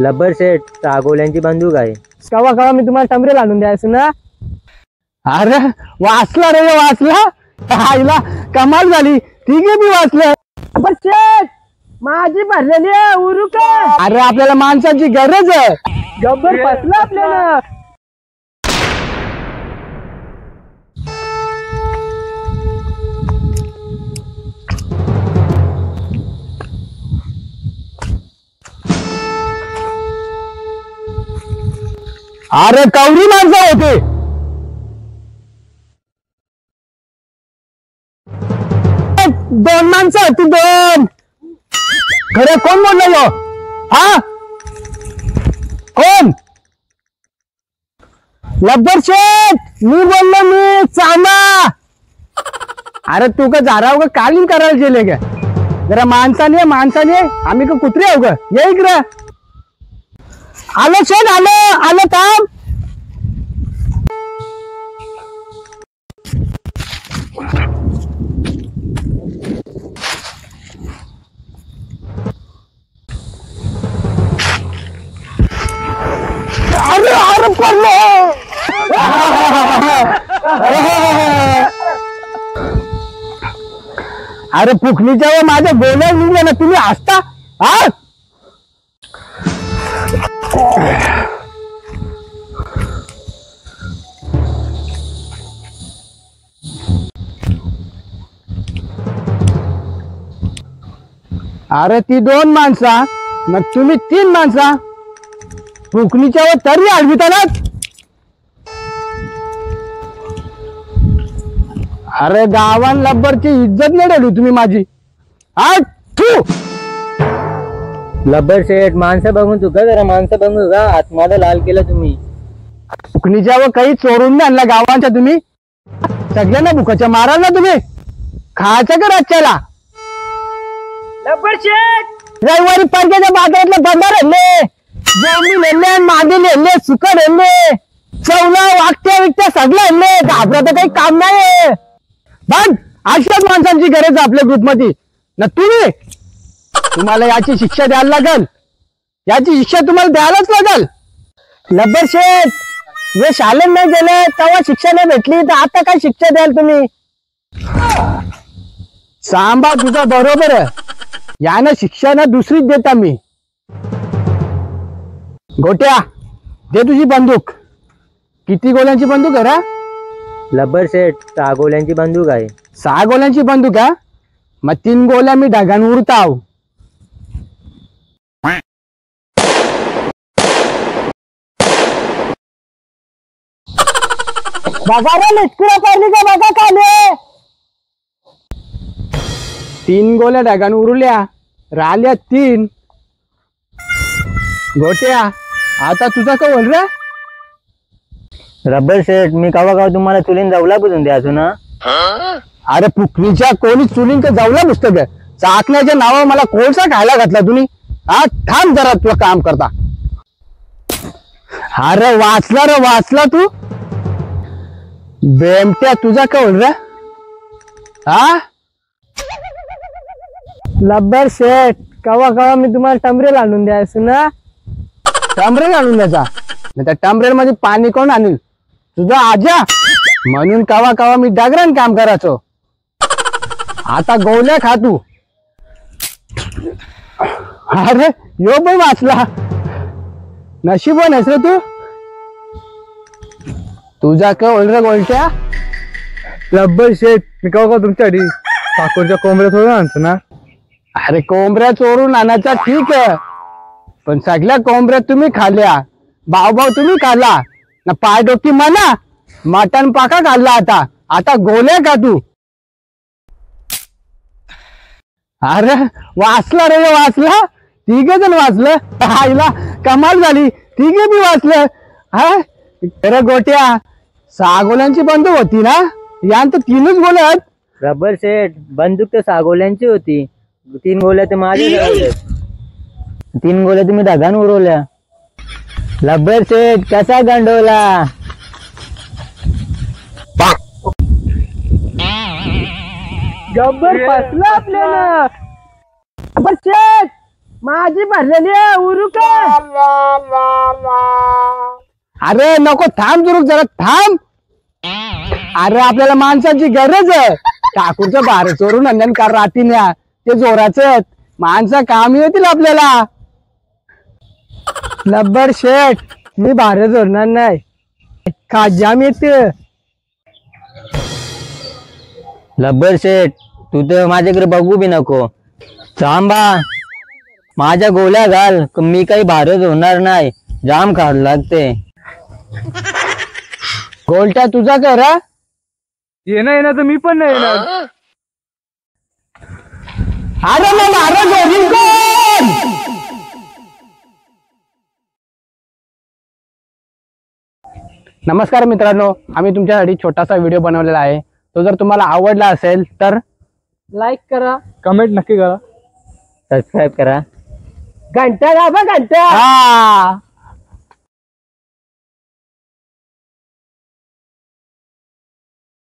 लब्बर शेठ सागोल्यांची बंदूक आहे. कवा कवा मी तुम्हाला टमरेल आणून द्यायचं ना. अरे वाचला रे वाचला. आईला कमाल झाली. ठीक आहे मी वाचलं. पण शेठ माझी भरलेली आहे उरू का. अरे आपल्याला माणसाची गरज आहे. गब्बर फसला आपल्याला. अरे कवरी माणसं होते. दोन माणसं होती दोन. खरे कोण बोललो हा कोण. लब्बर शेठ मी बोललो मी चांदा. अरे तू का झाराव का कालीन करायला गेले का. जरा माणसाने आम्ही का कुत्रे आहो का. ये इकडे. आलो शेठ आलो काम. अरे अरे पडलो. अरे फुकणीच्या व माझ्या बोलायला निघलं ना तुम्ही हसता. हा अरे ती दोन माणसा मग तुम्ही तीन माणसा. फुकणीच्या व तरी आडविता ना. अरे गावान लब्बरची इज्जत नाही ठेवली तुम्ही माझी. लब्बर शेठ माणसं बघून चुका जरा माणसं बघून का आत्मादा लाल केला तुम्ही. फुकणीच्या व काही चोरून नाही आणला गावांच्या तुम्ही. सगळ्यांना भुकाच्या माराल ना तुम्ही. खायचं का राज्याला. लब्बर शेठ रविवारी पारख्याच्या बाजारातले भंडार आणले. जेवणी नेले मागे नेले सुकट नेले. चवला वागत्या विकत्या सगळं आणले. घाबराचं काही काम नाही. बघ अशाच माणसांची गरज आहे आपल्या ग्रुपमध्ये ना. तुम्हाला याची शिक्षा द्यायला लागल. याची शिक्षा तुम्हाला द्यायलाच लागल. लब्बर शेठ जे शाळेत नाही गेले तेव्हा शिक्षा नाही भेटली तर आता काय शिक्षा द्याल तुम्ही. सांबा तुझा बरोबर आहे. यानं शिक्षा ना दुसरीच देता मी. गोट्या दे तुझी बंदूक. किती गोल्यांची बंदूक आहे रा. लब्बर शेठ सागोल्यांची बंदूक आहे. 6 गोल्यांची बंदूक आहे. मग 3 गोल्या मी ढगान उरताव. बघा रे लिटकुळा पारली का बघा काले. 3 गोल्या ढगान उरल्या राहिल्या 3. गोट्या आता तुझा का बोल रे. रब्बर शेठ मी कवा कवा तुम्हाला चुलीन जाऊला बुजून द्यायचो ना. अरे फुकणीच्या कोणी चुलीन का जाऊला पुस्तक चाकण्याच्या नावावर मला कोळसा खायला घातला तुम्ही. हा थांब जरा तुला काम करता. अरे वाचला तू. बेमट्या तुझा का बोल रे. हा लब्बर शेठ कवा कवा मी तुम्हाला टमरेल आणून द्यायचं ना. टमरेल आणून द्यायचा नाही त्या टमरेल मध्ये पाणी कोण आणील. तुझा आजा म्हणून कवा कवा मी डागरान काम करायचो. आता गोल्या खा तू. अरे यो पण वाचला. नशीबवान आहेस रे तू. तुझा का बोल रे गोलट्या. लब्बर शेठ मी कवा तुमच्यासाठी ठाकूरच्या कोंबड्या थोडं आणतो ना. अरे कोंबड्या चोरून आणायचा ठीक आहे पण सगळ्या कोंबड्या तुम्ही खाल्ल्या. भाऊ तुम्ही खाल्ला ना. पाय डोकी म्हणा मटण पाका खाल्ला. आता गोल्या का तू. अरे वाचला रे वाचला. तिघे जण वाचलं. आईला कमाल झाली. तिघे बी वाचलं. हा अरे गोट्या 6 गोल्यांची बंदूक होती ना. यांत 3च गोल्या आहेत. रब्बर शेठ बंदूक तर सागोल्यांची होती. 3 गोल्या तर माझ्या. 3 गोल्या तुम्ही ढगान उडवल्या. लब्बर शेठ कसा गंडवला. गब्बर फसला आपल्याला. पण शेठ माझी भरलेली आहे उरू का? अरे नको थांब जुरुक जरा थांब. अरे आपल्याला माणसाची गरज आहे. ठाकूरचं भार चोरून अंजन कार रातीन्या ते जोराचं माणसं काम येतील आपल्याला. लब्बर शेठ मी भार जोडणार नाही. खाजाम येते. लब्बर शेठ तू तर माझ्याकडे बघू बी नको. थांबा माझ्या गोल्या घाल मी काही भारत होणार नाही. जाम खाड लागते. गोलट्या तुझा कर हा? येणं येणार तर मी पण नाही येणार. अरे मग भार जोडीन कोण? नमस्कार मित्रांनो, आम्ही तुमच्यासाठी छोटासा व्हिडिओ बनवलेला आहे. तो जर तुम्हाला आवडला असेल तर लाईक करा. कमेंट नक्की करा. सबस्क्राईब करा. घंटा दाबा घंटा. हा